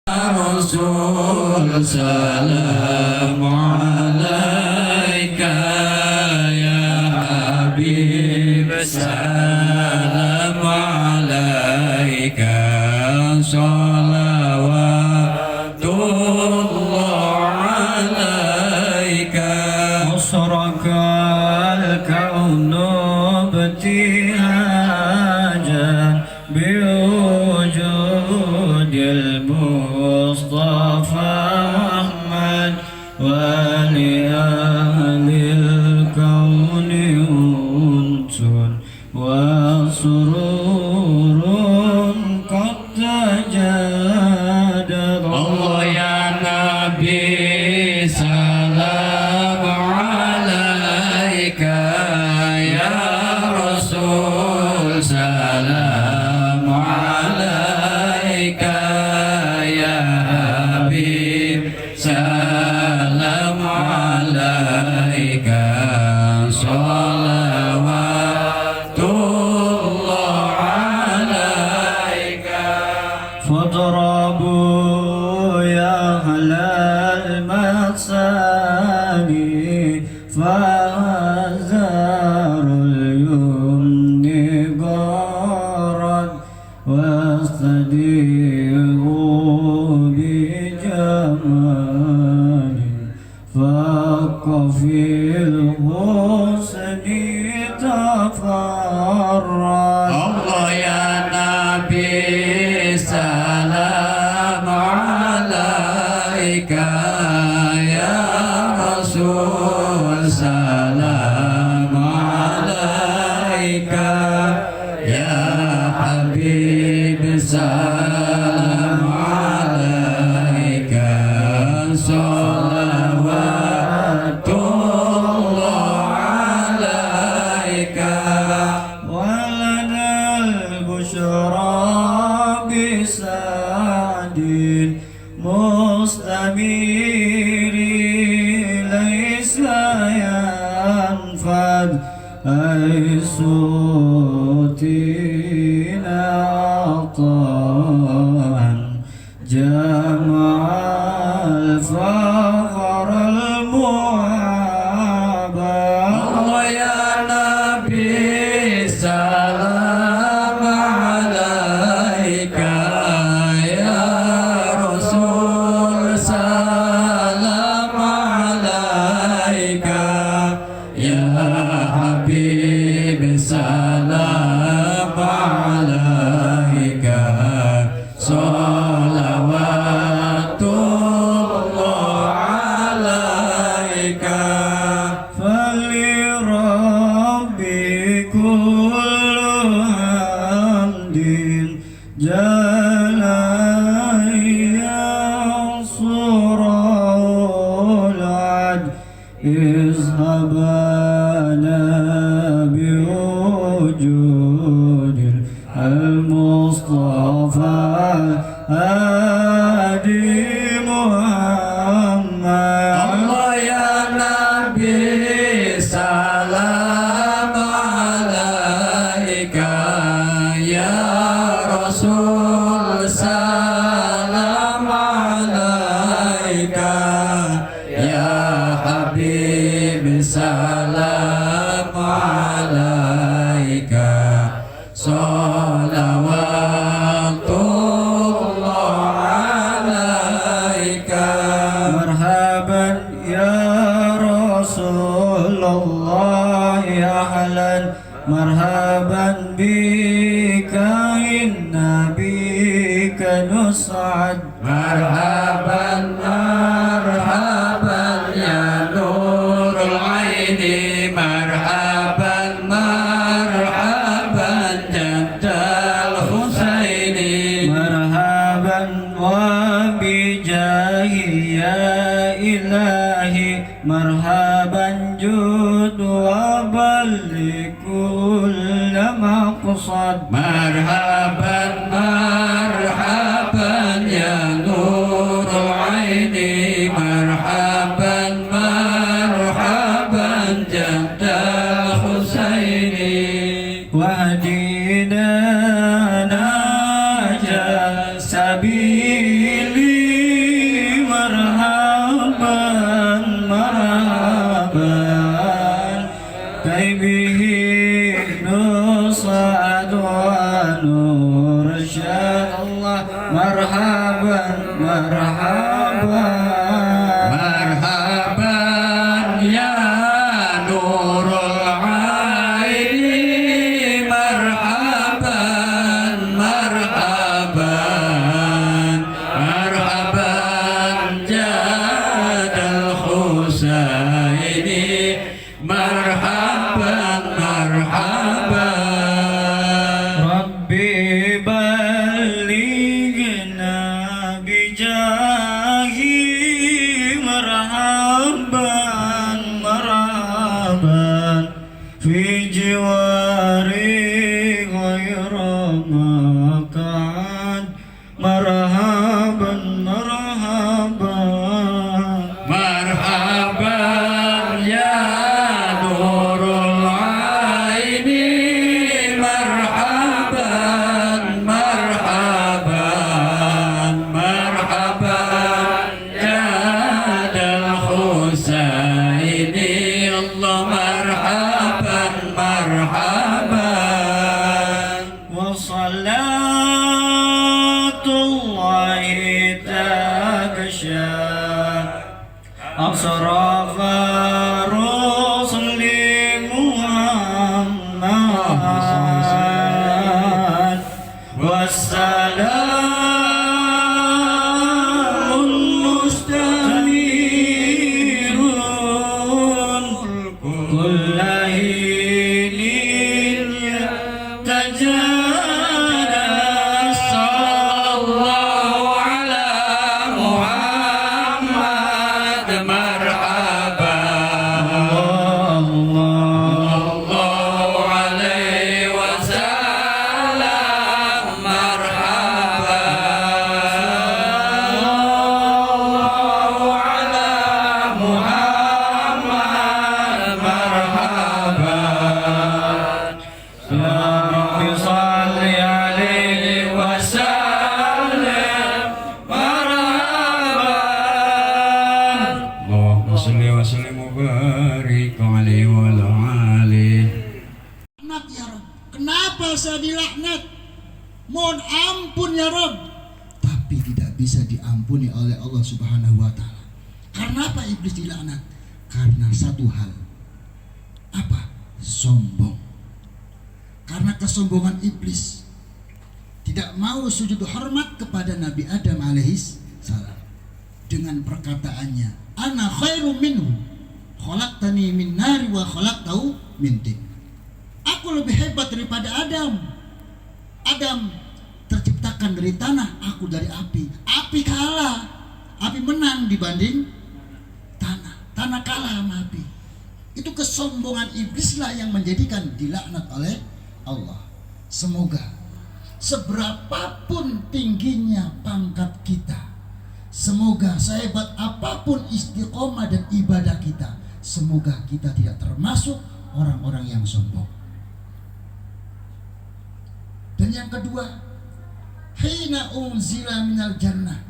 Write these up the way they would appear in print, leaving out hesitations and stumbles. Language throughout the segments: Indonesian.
Rasul salam alaika ya Habib salam alaika salawatullah alaika asraka al-kaunu ibtihajan biwujudil Mustafa Muhammad ولأهل الكون أنس وسرور قد تجدد الله يا نبي سلام عليك يا رسول سلام عليك يا حبيب سلام عليك صلوات الله عليك فاضربوا يا أهل المثاني فهزار اليمن غارت واستديروا بجمال فاق في الحسن تفرد الله يا نبي سلام عليك يا رسول سلام عليك يا حبيب سلام عليك صلوات الله عليك ولنا البشرى بسعد مستمير ليس ينفد أي صوتنا عطاء جمع الفخر المعابى الله يا نبي سلام عليك يا رسول سلام عليك يا حبيب سلام عليك صلوات الله عليك فلربي كل حمد جل ينصر العد اذهبنا بوجود المصطفى هادي محمد الله يا نبي سلام عليك يا رسول سلام عليك يا حبيب سلام عليك صلوات الله عليك مرحبا يا رسول الله أهلا مرحبا بك إن بك نسعد مرحبا مرحبا يا نور العين مرحبا مرحبا جد الحسين مرحبا وبجاه يا إلهي مرحبا جود وبلغ كل مقصد مرحبا مرحبا يا نور العين مرحبا مرحبا جد الحسين وهدينا نجا سبيلي سعد ونور الشاد الله مرحبا مرحبا مرحبا يا نور العين مرحبا مرحبا مرحبا جاد الحسين مرحبا مرحبا ربي بلغنا بجاهي مرحبا مرحبا في جواري غير مكان مرحبا مرحبا مرحبا يا نور العين مرحبا مرحبا مرحبا جاد الحسين الله مرحبا مرحبا وصلاة الله تغشى أصراف رسل محمد والسلام المستنير كل حين يتجلى صلى الله على محمد مرحبا الله عليه وسلم مرحبا الله على محمد مرحبا يا رب صل عليه وسلم مرحبا اللهم صل وسلم وبارك عليه وعلى آله. Laknat ya Rob. Kenapa saya dilaknat? Mohon ampun ya Rob. Tapi tidak bisa diampuni oleh Allah Subhanahu wa taala. Karena apa iblis dilaknat? Karena satu hal. Apa? Sombong. Karena kesombongan iblis tidak mau sujud hormat kepada Nabi Adam alaihis salam dengan perkataannya, ana khairum minhu khalaqtani min nari wa khalaqtahu min tin. Aku lebih hebat daripada Adam. Adam terciptakan dari tanah, aku dari api. Api kalah, api menang dibanding tanah. Tanah kalah sama api. Itu kesombongan iblislah yang menjadikan dilaknat oleh Allah. Semoga seberapapun tingginya pangkat kita, semoga sehebat apapun istiqomah dan ibadah kita, semoga kita tidak termasuk orang-orang yang sombong. Dan yang kedua, hina unzila minal jannah,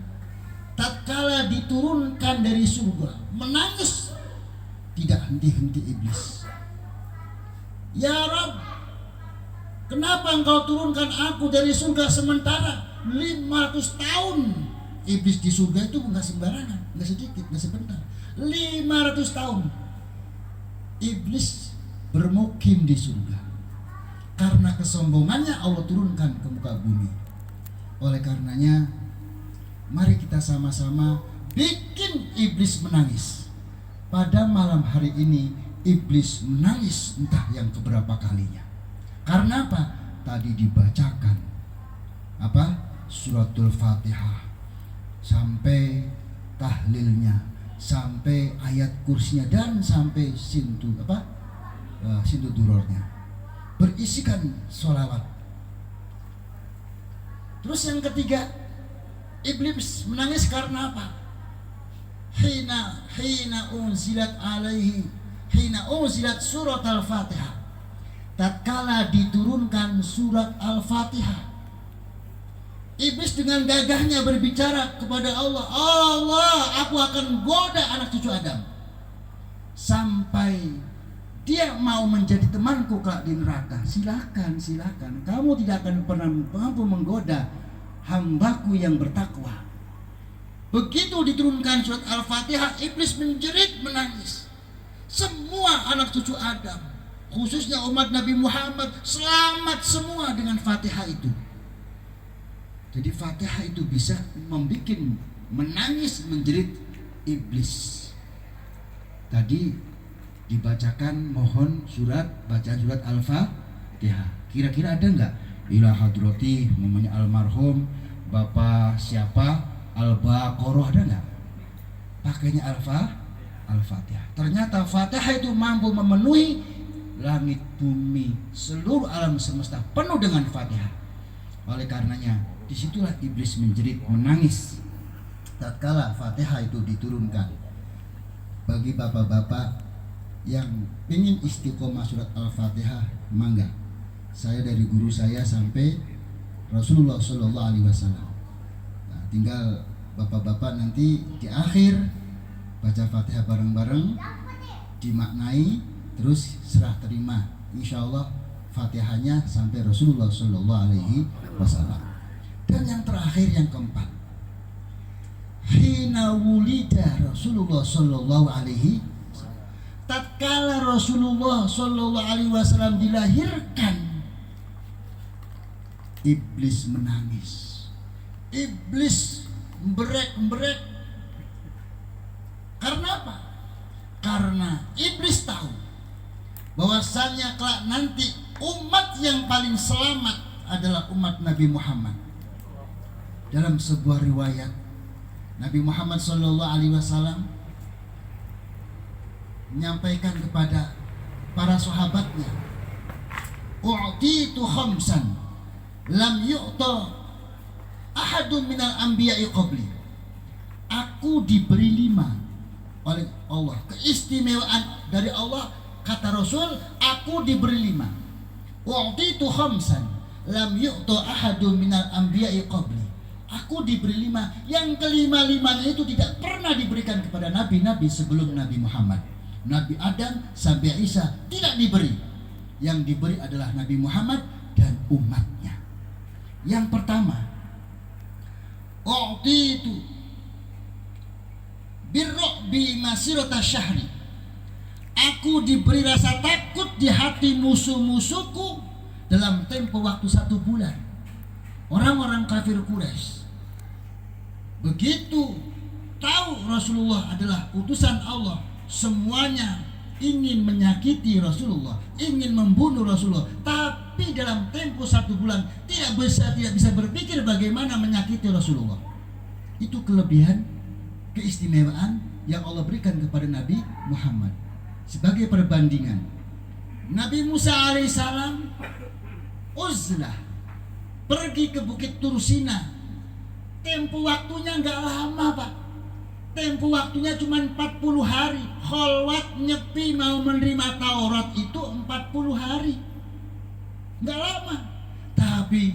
tatkala diturunkan dari surga, menangis tidak henti-henti iblis. Ya Rabb, kenapa engkau turunkan aku dari surga sementara 500 tahun? Iblis di surga itu enggak sembarangan, enggak sedikit, enggak sebentar. 500 tahun iblis bermukim di surga. Karena kesombongannya Allah turunkan ke muka bumi. Oleh karenanya, mari kita sama-sama bikin iblis menangis. Pada malam hari ini iblis menangis entah yang keberapa kalinya. Karena apa? Tadi dibacakan apa? Suratul Fatihah sampai tahlilnya, sampai ayat kursinya, dan sampai sintu apa? Sintu durornya. Berisikan sholawat. Terus yang ketiga, iblis menangis karena apa? Hina unzilat surat al-Fatihah. Tatkala diturunkan surat al-Fatihah, iblis dengan gagahnya berbicara kepada Allah, Allah, aku akan goda anak cucu Adam sampai dia mau menjadi temanku kelak di neraka, silakan. Kamu tidak akan pernah mampu menggoda hambaku yang bertakwa. Begitu diturunkan surat Al-Fatihah, iblis menjerit menangis. Semua anak cucu Adam, khususnya umat Nabi Muhammad, selamat semua dengan Fatihah itu. Jadi Fatihah itu bisa membuat menangis menjerit iblis. Tadi dibacakan bacaan surat Al-Fatihah. Kira-kira ada nggak ila hadrati namanya almarhum Bapak siapa Al-Baqarah, ada nggak? Pakainya Al-Fatihah. Ternyata Fatihah itu mampu memenuhi langit bumi, seluruh alam semesta penuh dengan Fatihah. Oleh karenanya disitulah iblis menjerit menangis tatkala Fatihah itu diturunkan. Bagi bapak-bapak yang ingin istiqomah surat Al-Fatihah, mangga. Saya dari guru saya sampai Rasulullah Shallallahu Alaihi Wasallam. Nah, tinggal bapak-bapak nanti di akhir baca Fatihah bareng-bareng, dimaknai, terus serah terima. Insya Allah Fatihahnya sampai Rasulullah Shallallahu Alaihi Wasallam. Dan yang terakhir, yang keempat, hina wulida Rasulullah Shallallahu Alaihi Wasallam. Tatkala Rasulullah Shallallahu Alaihi Wasallam dilahirkan, iblis menangis, iblis berek. Karena apa? Karena iblis tahu bahwasannya kelak nanti umat yang paling selamat adalah umat Nabi Muhammad. Dalam sebuah riwayat, Nabi Muhammad Sallallahu Alaihi Wasallam menyampaikan kepada para sahabatnya, "U'titu khamsan lam yu'ta ahadun minal anbiya'i qabli." Aku diberi 5 oleh Allah, keistimewaan dari Allah. Kata Rasul, aku diberi 5. U'titu khamsan lam yu'ta ahadun minal anbiya'i qabli. Aku diberi 5, yang kelima-limanya itu tidak pernah diberikan kepada nabi-nabi sebelum Nabi Muhammad. Nabi Adam sampai Isa tidak diberi. Yang diberi adalah Nabi Muhammad dan umatnya. Yang pertama, u'titu birru'bi masirata syahri. Aku diberi rasa takut di hati musuh-musuhku dalam tempo waktu 1 bulan. Orang-orang kafir Quraisy begitu tahu Rasulullah adalah utusan Allah, semuanya ingin menyakiti Rasulullah, ingin membunuh Rasulullah. Tapi dalam tempo 1 bulan tidak bisa berpikir bagaimana menyakiti Rasulullah. Itu kelebihan, keistimewaan yang Allah berikan kepada Nabi Muhammad. Sebagai perbandingan, Nabi Musa alaihissalam uzlah pergi ke Bukit Tursina. Tempo waktunya nggak lama, Pak. Tempo waktunya cuma 40 hari. Kholwat nyepi mau menerima Taurat itu 40 hari. Nggak lama. Tapi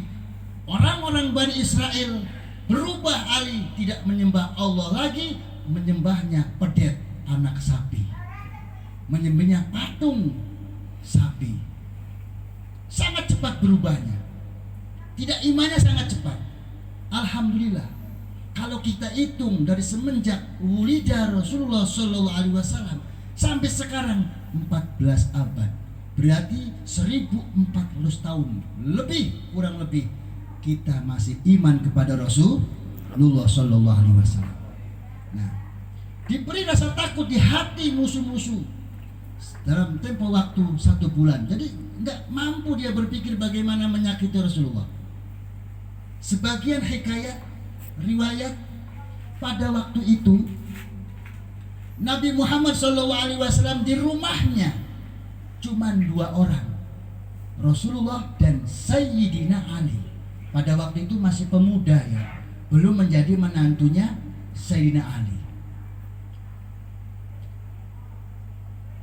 orang-orang Bani Israel berubah alih, tidak menyembah Allah lagi, menyembahnya pedet anak sapi, menyembahnya patung sapi. Sangat cepat berubahnya. Tidak, imannya sangat cepat. Alhamdulillah, kalau kita hitung dari semenjak wulida Rasulullah Shallallahu Alaihi Wasallam sampai sekarang 14 abad, berarti 1400 tahun lebih, kurang lebih kita masih iman kepada Rasulullah Shallallahu Alaihi Wasallam. Nah, diberi rasa takut di hati musuh-musuh dalam tempo waktu 1 bulan. Jadi nggak mampu dia berpikir bagaimana menyakiti Rasulullah. Sebagian hikayat, riwayat, pada waktu itu Nabi Muhammad SAW di rumahnya cuma 2 orang, Rasulullah dan Sayyidina Ali. Pada waktu itu masih pemuda ya, belum menjadi menantunya Sayyidina Ali.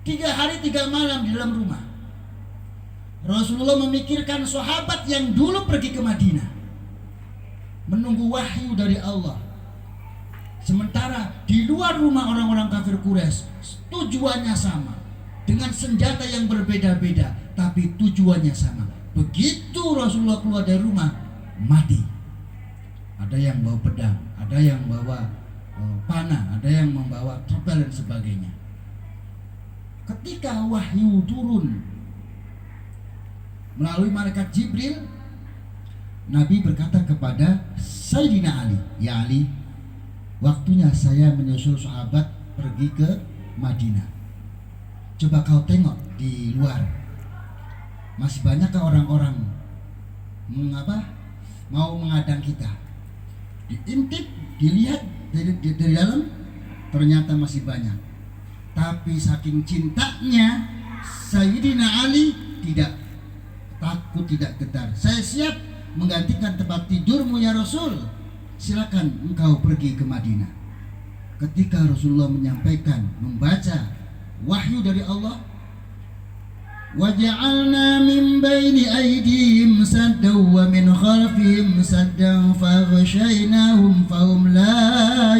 3 hari 3 malam di dalam rumah. Rasulullah memikirkan sahabat yang dulu pergi ke Madinah menunggu wahyu dari Allah. Sementara di luar rumah orang-orang kafir Quraisy tujuannya sama, dengan senjata yang berbeda-beda, tapi tujuannya sama. Begitu Rasulullah keluar dari rumah, mati. Ada yang bawa pedang, ada yang bawa panah, ada yang membawa topel dan sebagainya. Ketika wahyu turun melalui malaikat Jibril, Nabi berkata kepada Sayyidina Ali, "Ya Ali, waktunya saya menyusul sahabat pergi ke Madinah. Coba kau tengok di luar, masih banyakkah orang-orang mau mengadang kita?" Diintip, dilihat dari dalam, ternyata masih banyak. Tapi saking cintanya Sayyidina Ali tidak takut, tidak gentar. "Saya siap menggantikan tempat tidurmu ya Rasul. Silakan engkau pergi ke Madinah." Ketika Rasulullah menyampaikan, membaca wahyu dari Allah, "Waja'alna min baini aydihim saddan wa min khalfihim saddan faghshaynahum fahum la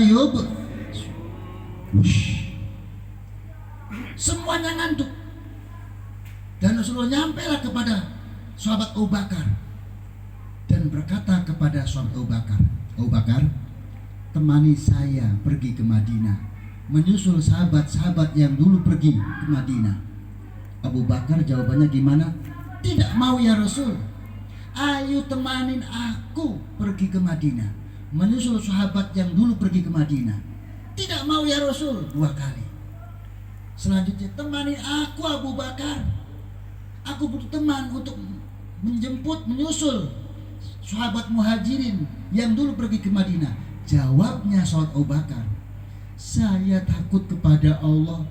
Semuanya ngantuk. Dan Rasulullah nyampailah kepada sahabat Abu Bakar dan berkata kepada sahabat Abu Bakar, "Abu Bakar, temani saya pergi ke Madinah, menyusul sahabat-sahabat yang dulu pergi ke Madinah." Abu Bakar jawabannya gimana? "Tidak mau ya Rasul. Ayo temanin aku pergi ke Madinah, menyusul sahabat yang dulu pergi ke Madinah." "Tidak mau ya Rasul." 2 kali. Selanjutnya, "Temani aku Abu Bakar. Aku butuh teman untuk menjemput, menyusul sahabat muhajirin yang dulu pergi ke Madinah." Jawabnya sahabat Abu Bakar, "Saya takut kepada Allah.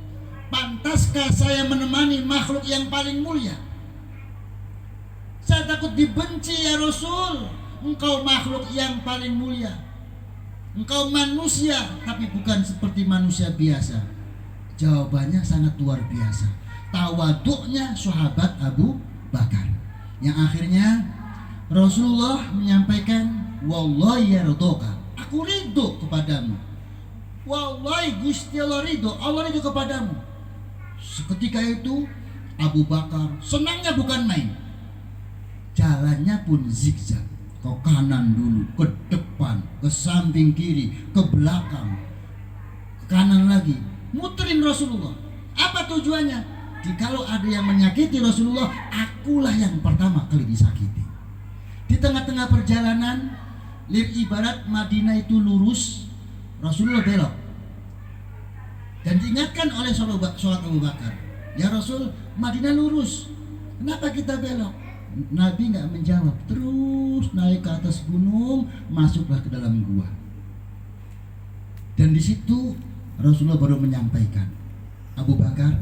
Pantaskah saya menemani makhluk yang paling mulia? Saya takut dibenci ya Rasul. Engkau makhluk yang paling mulia. Engkau manusia, tapi bukan seperti manusia biasa." Jawabannya sangat luar biasa. Tawaduknya sahabat Abu Bakar. Yang akhirnya Rasulullah menyampaikan, "Wallahi ya ridhoka, aku ridho kepadamu. Wallahi Gusti Allah ridho kepadamu." Seketika itu Abu Bakar senangnya bukan main. Jalannya pun zigzag, ke kanan dulu, ke depan, ke samping kiri, ke belakang, ke kanan lagi, muterin Rasulullah. Apa tujuannya? Kalau ada yang menyakiti Rasulullah, akulah yang pertama kali disakiti. Di tengah-tengah perjalanan, ibarat Madinah itu lurus, Rasulullah belok. Dan diingatkan oleh sahabat Abu Bakar, "Ya Rasul, Madinah lurus, kenapa kita belok?" Nabi nggak menjawab, terus naik ke atas gunung, masuklah ke dalam gua. Dan di situ Rasulullah baru menyampaikan, "Abu Bakar,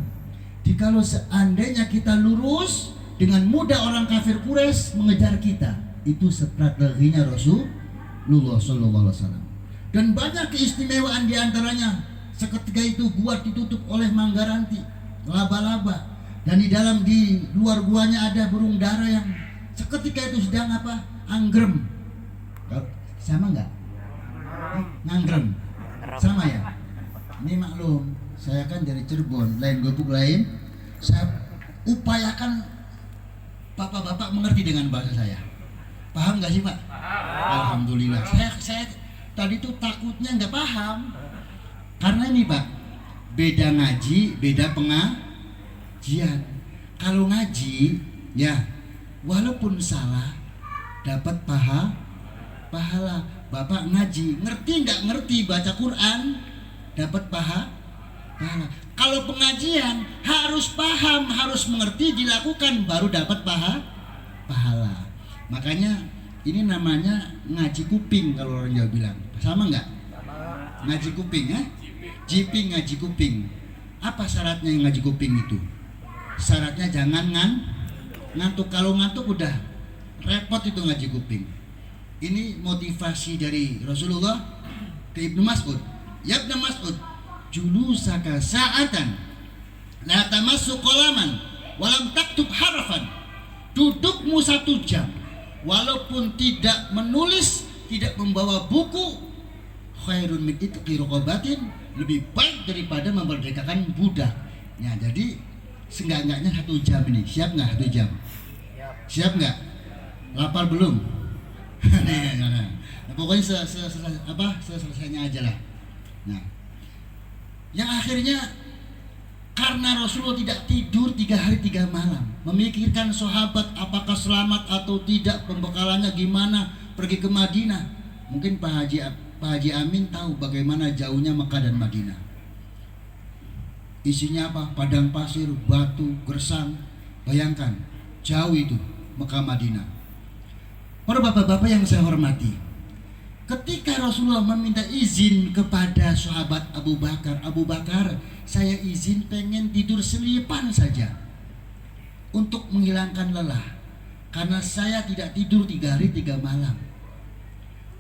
jikalau seandainya kita lurus, dengan mudah orang kafir Quraisy mengejar kita." Itu strateginya Rasulullah SAW. Dan banyak keistimewaan diantaranya. Seketika itu gua ditutup oleh manggaranti, laba-laba, dan di luar guanya ada burung dara yang seketika itu sedang anggrem. Sama nggak? Nganggrem, sama ya? Ini maklum, saya kan dari Cirebon, lain gubuk lain. Saya upayakan bapak-bapak mengerti dengan bahasa saya. Paham nggak sih Pak? Alhamdulillah. Saya tadi tuh takutnya nggak paham. Karena ini Pak, beda ngaji, beda pengajian. Kalau ngaji, ya walaupun salah, dapat pahala. Bapak ngaji, ngerti nggak ngerti baca Quran, dapat pahala. Kalau pengajian harus paham, harus mengerti, dilakukan, baru dapat pahala. Makanya ini namanya ngaji kuping kalau orang Jawa bilang. Sama nggak? Ngaji kuping ya? Jiping ngaji kuping. Apa syaratnya yang ngaji kuping itu? Syaratnya jangan ngantuk. Kalau ngantuk udah repot itu ngaji kuping. Ini motivasi dari Rasulullah ke Ibnu Mas'ud. Ya Ibnu Mas'ud, julusaka sa'atan la tamassu qalaman walam taktub harfan. Dudukmu 1 jam walaupun tidak menulis, tidak membawa buku, khairun min itqi raqabatin, lebih baik daripada memerdekakan budak. Ya, jadi Seenggak-enggaknya 1 jam ini. Siap nggak 1 jam? Siap nggak? Lapar belum? Nah, pokoknya selesainya aja lah. Nah, yang akhirnya karena Rasulullah tidak tidur 3 hari 3 malam, memikirkan sahabat apakah selamat atau tidak, pembekalannya gimana, pergi ke Madinah. Mungkin Pak Haji Amin tahu bagaimana jauhnya Mekah dan Madinah. Isinya apa? Padang pasir, batu, gersang. Bayangkan, jauh itu Mekah Madinah. Para bapak-bapak yang saya hormati, ketika Rasulullah meminta izin kepada sahabat Abu Bakar, Abu Bakar, saya izin pengen tidur selipan saja untuk menghilangkan lelah, karena saya tidak tidur 3 hari 3 malam.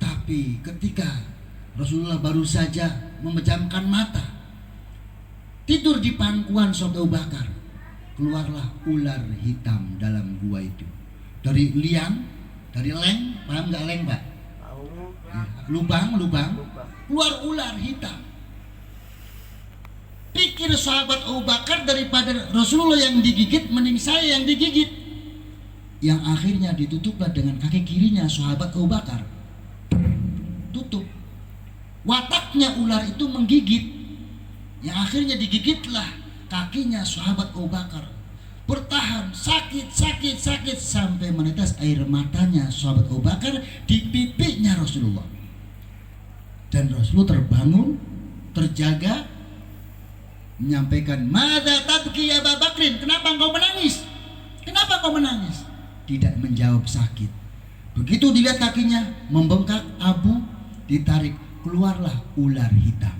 Tapi ketika Rasulullah baru saja memejamkan mata, tidur di pangkuan sahabat Abu Bakar, keluarlah ular hitam dalam gua itu. Dari liang, dari leng, paham nggak leng, Pak? Lubang, keluar ular hitam. Pikir sahabat Abu Bakar, daripada Rasulullah yang digigit, mending saya yang digigit. Yang akhirnya ditutuplah dengan kaki kirinya sahabat Abu Bakar. Tutup. Wataknya ular itu menggigit. Yang akhirnya digigitlah kakinya sahabat Abu Bakar. Bertahan, sakit sampai menetes air matanya sahabat Abu Bakar di pipinya Rasulullah. Dan Rasulullah terbangun, terjaga, menyampaikan, "Madza tabki ya Abu Bakrin? Kenapa engkau menangis? Kenapa kau menangis?" Tidak menjawab sakit. Begitu dilihat kakinya membengkak, abu, ditarik, keluarlah ular hitam.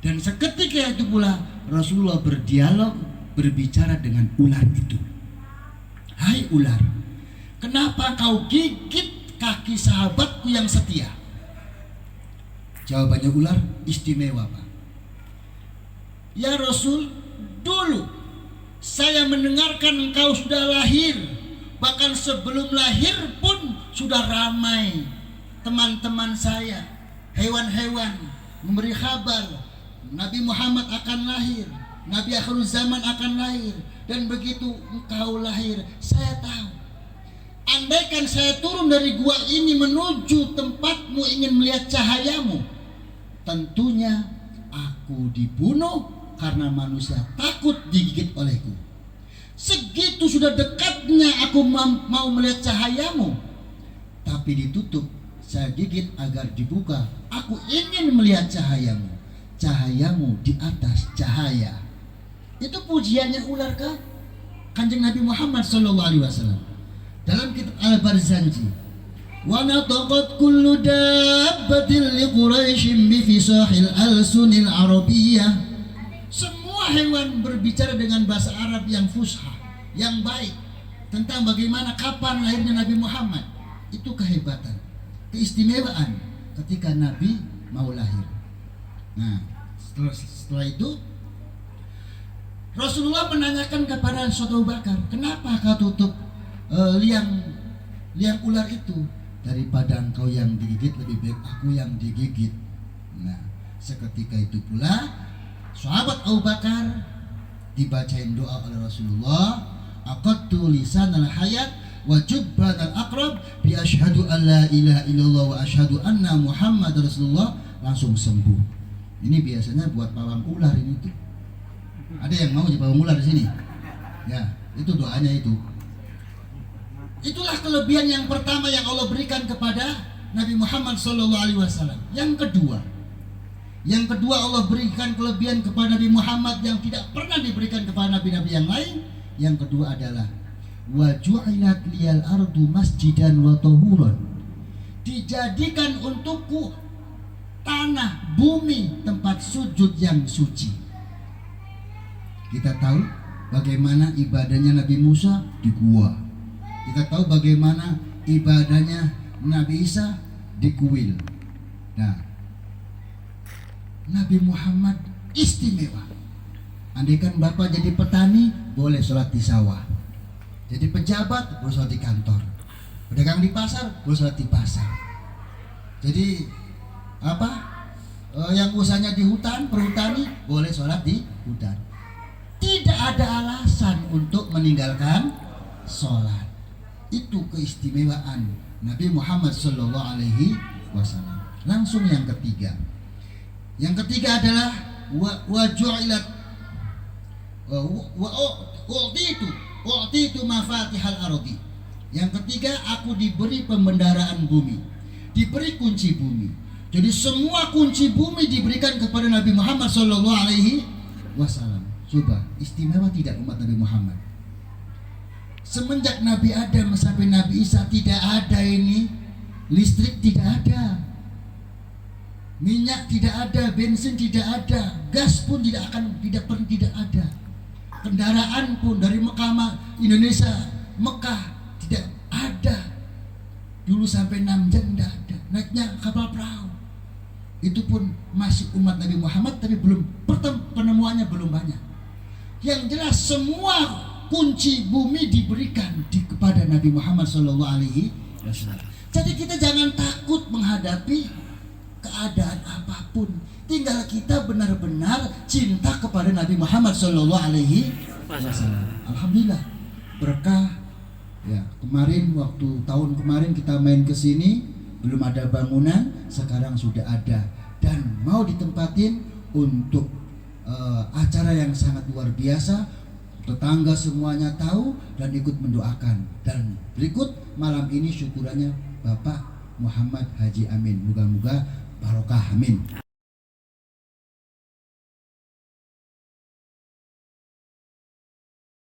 Dan seketika itu pula Rasulullah berdialog, berbicara dengan ular itu. "Hai ular, kenapa kau gigit kaki sahabatku yang setia?" Jawabannya ular, "Istimewa, Pak. Ya Rasul, dulu saya mendengarkan engkau sudah lahir, bahkan sebelum lahir pun sudah ramai teman-teman saya, hewan-hewan memberi kabar Nabi Muhammad akan lahir, Nabi akhir zaman akan lahir. Dan begitu engkau lahir, saya tahu, andaikan saya turun dari gua ini menuju tempatmu ingin melihat cahayamu, tentunya aku dibunuh karena manusia takut digigit olehku. Segitu sudah dekatnya aku mau melihat cahayamu, tapi ditutup, saya gigit agar dibuka. Aku ingin melihat cahayamu, cahayamu di atas cahaya." Itu pujiannya ular ke Kanjeng Nabi Muhammad SAW dalam kitab Al-Barzanji. "Wa nataqat kullu dabbatin li Quraisyin bi fisahil alsunil arabiyyah." Semua hewan berbicara dengan bahasa Arab yang fusha, yang baik, tentang bagaimana kapan lahirnya Nabi Muhammad. Itu kehebatan, keistimewaan ketika Nabi mau lahir. Nah, setelah itu Rasulullah menanyakan kepada Abu Bakar, "Kenapa kau tutup liang ular itu? Daripada engkau yang digigit, lebih baik aku yang digigit." Nah, seketika itu pula sahabat Abu Bakar dibacain doa oleh Rasulullah, "Aqadtu lisanal hayat wa jubbanal aqrab bi asyhadu an la ilaha illallah wa asyhadu anna Muhammad Rasulullah." Langsung sembuh. Ini biasanya buat pawang ular ini tuh. Ada yang mau jadi pawang ular di sini? Ya, itu doanya itu. Itulah kelebihan yang pertama yang Allah berikan kepada Nabi Muhammad SAW. Yang kedua Allah berikan kelebihan kepada Nabi Muhammad yang tidak pernah diberikan kepada nabi-nabi yang lain. Yang kedua adalah wa ju'ilat liyal ardu masjidan wa tahuran. Dijadikan untukku tanah, bumi, tempat sujud yang suci. Kita tahu bagaimana ibadahnya Nabi Musa di gua. Kita tahu bagaimana ibadahnya Nabi Isa di kuil. Nah, Nabi Muhammad istimewa. Andaikan Bapak jadi petani, boleh sholat di sawah. Jadi pejabat, boleh sholat di kantor. Pedagang di pasar, boleh sholat di pasar. Jadi yang usahanya di hutan, perhutani, boleh sholat di hutan. tidak ada alasan untuk meninggalkan sholat. Itu keistimewaan Nabi Muhammad Sallallahu Alaihi Wasallam. Langsung yang ketiga. Yang ketiga adalah wa ju'ilat u'titu mafatihal ardi. Yang ketiga, aku diberi pembendaraan bumi, diberi kunci bumi. Jadi semua kunci bumi diberikan kepada Nabi Muhammad Sallallahu Alaihi Wasallam. Coba istimewa tidak umat Nabi Muhammad? Semenjak Nabi Adam sampai Nabi Isa tidak ada ini listrik, tidak ada minyak, tidak ada bensin, tidak ada gas pun tidak ada. Kendaraan pun dari Mekah Indonesia Mekah tidak ada. Dulu sampai 6 jam tidak ada. Naiknya kapal perahu. Itu pun masih umat Nabi Muhammad, tapi belum penemuannya belum banyak. Yang jelas semua kunci bumi diberikan kepada Nabi Muhammad Sallallahu Alaihi Wasallam. Jadi kita jangan takut menghadapi keadaan apapun. Tinggal kita benar-benar cinta kepada Nabi Muhammad Sallallahu Alaihi Wasallam. Alhamdulillah berkah. Ya, kemarin waktu tahun kemarin kita main ke sini belum ada bangunan, sekarang sudah ada dan mau ditempatin untuk acara yang sangat luar biasa. Tetangga semuanya tahu dan ikut mendoakan. Dan berikut malam ini syukurannya Bapak Muhammad Haji Amin. Moga-moga barokah, amin.